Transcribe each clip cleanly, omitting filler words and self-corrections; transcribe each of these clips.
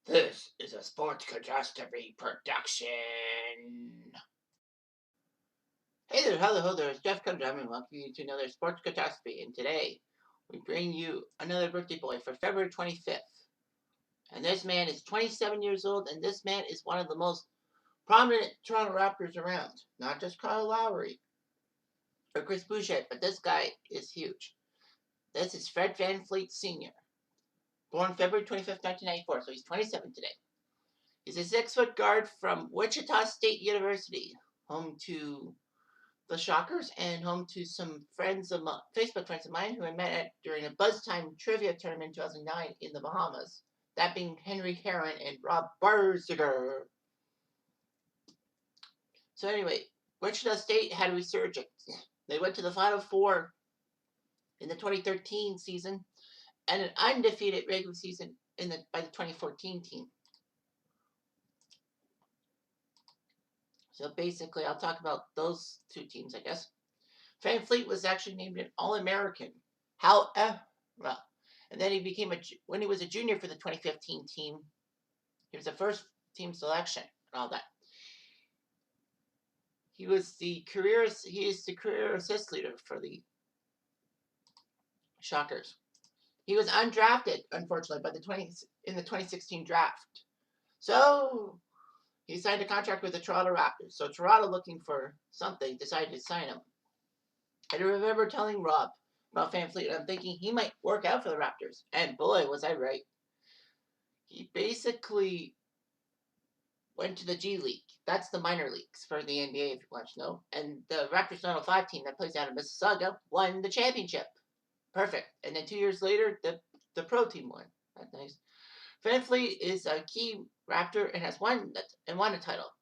This is a sports catastrophe production. Hey there, hello there, it's Jeff Cunningham and welcome you to another sports catastrophe. And today we bring you another birthday boy for February 25th. And this man is 27 years old, and this man is one of the most prominent Toronto Raptors around. Not just Kyle Lowry or Chris Boucher, but this guy is huge. This is Fred VanVleet Sr., born February 25th, 1994, so he's 27 today. He's a 6-foot guard from Wichita State University, home to the Shockers and home to some Facebook friends of mine who I met at during a Buzz Time trivia tournament in 2009 in the Bahamas. That being Henry Heron and Rob Barziger. So anyway, Wichita State had a resurgence. They went to the Final Four in the 2013 season and an undefeated regular season by the 2014 team. So basically, I'll talk about those two teams, I guess. VanVleet was actually named an All-American. However, and then when he was a junior for the 2015 team, he was a first-team selection and all that. He is the career assist leader for the Shockers. He was undrafted, unfortunately, in the 2016 draft. So he signed a contract with the Toronto Raptors. So Toronto, looking for something, decided to sign him. I remember telling Rob about VanVleet, and I'm thinking he might work out for the Raptors. And boy, was I right. He basically went to the G League. That's the minor leagues for the NBA, if you want to know. And the Raptors 905 team that plays out of Mississauga won the championship. Perfect. And then 2 years later, the pro team won. That's nice. VanVleet is a key Raptor and has won a title.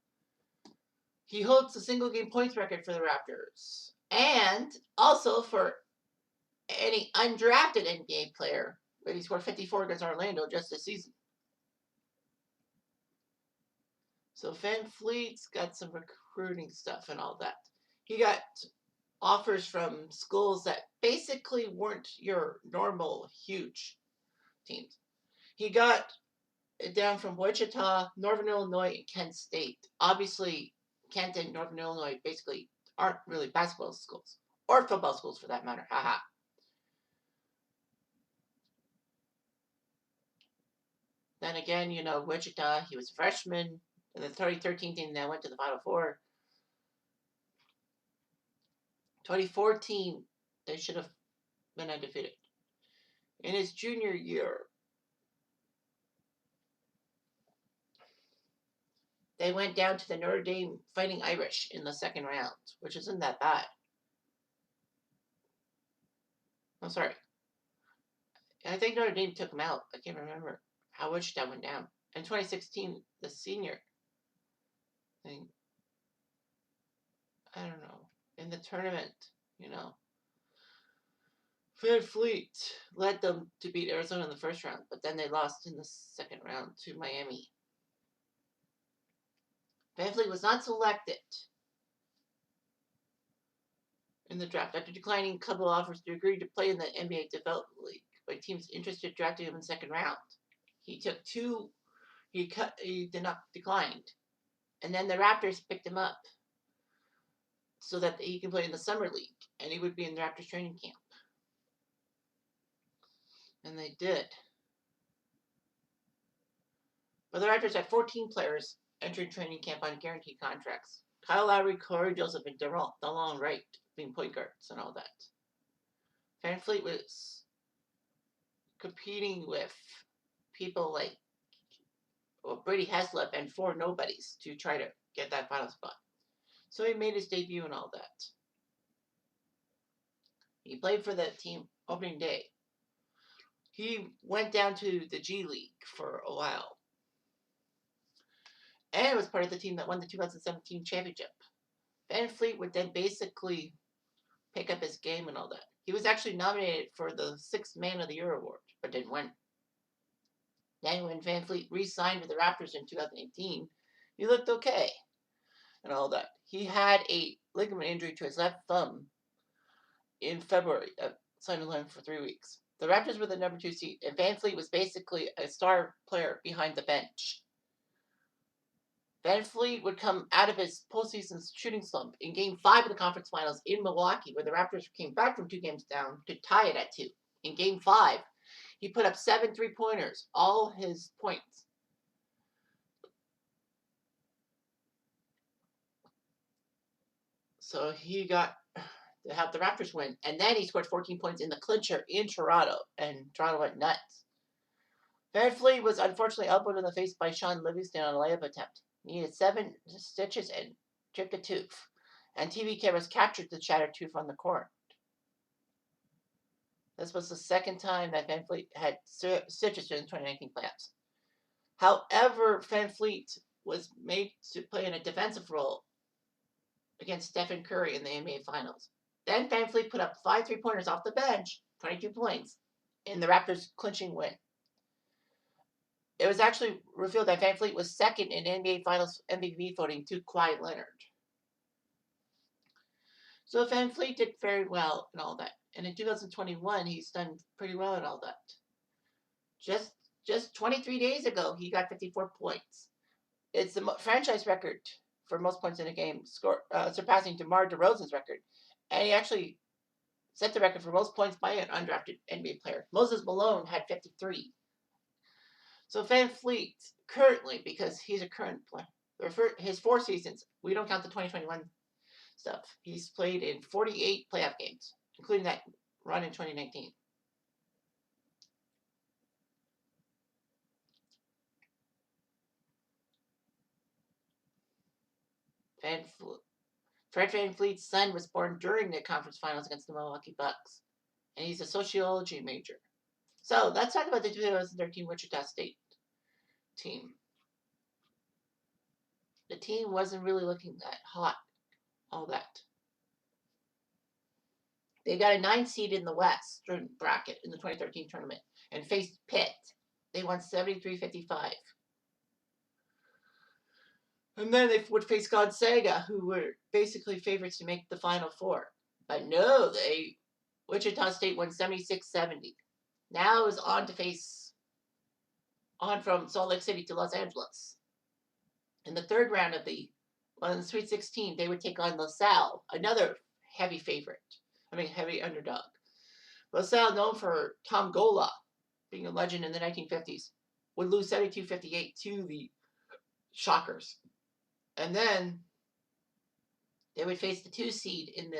He holds the single-game points record for the Raptors. And also for any undrafted NBA player, where he scored 54 against Orlando just this season. So VanVleet's got some recruiting stuff and all that. He got offers from schools that basically weren't your normal huge teams. He got it down from Wichita, Northern Illinois, and Kent State. Obviously, Kent and Northern Illinois basically aren't really basketball schools. Or football schools, for that matter. Haha. Then again, Wichita, he was a freshman in the 2013 team that went to the Final Four. 2014, they should have been undefeated. In his junior year, they went down to the Notre Dame Fighting Irish in the second round, which isn't that bad. I'm sorry. I think Notre Dame took them out. I can't remember how Wichita went down. In 2016, the senior thing, I don't know, in the tournament, VanVleet led them to beat Arizona in the first round, but then they lost in the second round to Miami. VanVleet was not selected in the draft after declining a couple offers to agree to play in the NBA Development League by teams interested in drafting him in the second round. He took two. He declined, and then the Raptors picked him up so that he can play in the summer league, and he would be in the Raptors training camp. And they did. But the Raptors had 14 players entering training camp on guaranteed contracts. Kyle Lowry, Corey Joseph, and DeLon Wright being point guards and all that. VanVleet was competing with people like Brady Haslip and 4 nobodies to try to get that final spot. So he made his debut and all that. He played for the team opening day. He went down to the G League for a while. And was part of the team that won the 2017 championship. VanVleet would then basically pick up his game and all that. He was actually nominated for the 6th Man of the Year award, but didn't win. Then when VanVleet re-signed with the Raptors in 2018, he looked okay and all that. He had a ligament injury to his left thumb in February that signed him for 3 weeks. The Raptors were the number 2 seed, and VanVleet was basically a star player behind the bench. VanVleet would come out of his postseason shooting slump in Game 5 of the conference finals in Milwaukee, where the Raptors came back from 2 games down to tie it at 2. In Game 5, he put up 7 3-pointers, all his points. So he got to have the Raptors win. And then he scored 14 points in the clincher in Toronto, and Toronto went nuts. VanVleet was unfortunately elbowed in the face by Sean Livingston on a layup attempt. He needed 7 stitches and chipped a tooth. And TV cameras captured the shattered tooth on the court. This was the second time that VanVleet had stitches during the 2019 playoffs. However, VanVleet was made to play in a defensive role against Stephen Curry in the NBA Finals. Then VanVleet put up 5 3-pointers off the bench, 22 points, in the Raptors' clinching win. It was actually revealed that VanVleet was second in NBA Finals MVP voting to Kawhi Leonard. So VanVleet did very well and all that. And in 2021, he's done pretty well and all that. Just 23 days ago, he got 54 points. It's the franchise record for most points in a game, surpassing DeMar DeRozan's record. And he actually set the record for most points by an undrafted NBA player. Moses Malone had 53. So VanVleet, currently, because he's a current player, his 4 seasons, we don't count the 2021 stuff, he's played in 48 playoff games, including that run in 2019. Fred VanVleet's son was born during the conference finals against the Milwaukee Bucks, and he's a sociology major. So let's talk about the 2013 Wichita State team. The team wasn't really looking that hot, all that. They got a 9 seed in the West bracket in the 2013 tournament and faced Pitt. They won 73-55. And then they would face Gonzaga, who were basically favorites to make the Final Four. But no, Wichita State won 76-70. Now it was on from Salt Lake City to Los Angeles. In the third round of the Sweet 16, they would take on LaSalle, another heavy underdog. LaSalle, known for Tom Gola being a legend in the 1950s, would lose 72-58 to the Shockers. And then they would face the 2 seed in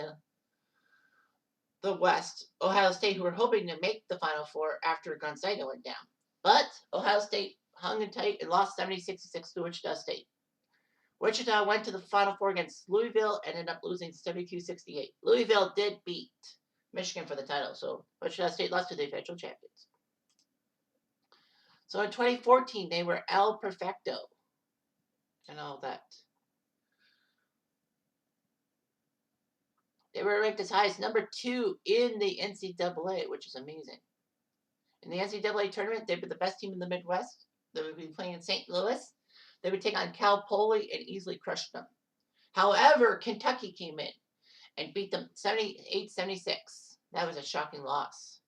the West, Ohio State, who were hoping to make the Final Four after Gonzaga went down. But Ohio State hung in tight and lost 76-66 to Wichita State. Wichita went to the Final Four against Louisville and ended up losing 72-68. Louisville did beat Michigan for the title, so Wichita State lost to the eventual champions. So in 2014, they were El Perfecto and all that. They were ranked as high as number 2 in the NCAA, which is amazing. In the NCAA tournament, they were the best team in the Midwest. They would be playing in St. Louis. They would take on Cal Poly and easily crush them. However, Kentucky came in and beat them 78-76. That was a shocking loss.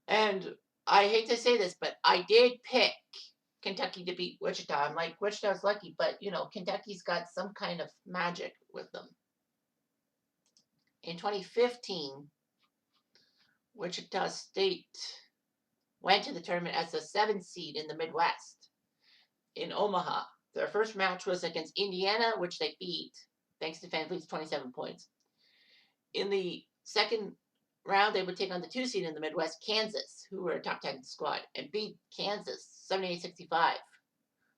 And I hate to say this, but I did pick Kentucky to beat Wichita. I'm like, Wichita's lucky, but, Kentucky's got some kind of magic with them. In 2015, Wichita State went to the tournament as the 7th seed in the Midwest in Omaha. Their first match was against Indiana, which they beat, thanks to VanVleet's 27 points. In the second round, they would take on the 2 seed in the Midwest, Kansas, who were a top 10 squad, and beat Kansas 78-65.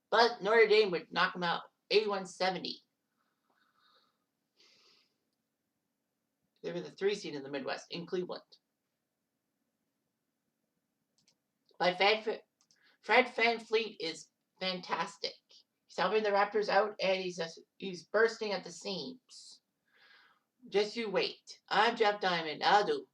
But Notre Dame would knock them out 81-70. They were the 3 seed in the Midwest in Cleveland. But Fred VanVleet is fantastic. He's helping the Raptors out, and he's bursting at the seams. Just you wait. I'm Jeff Diamond. Adieu.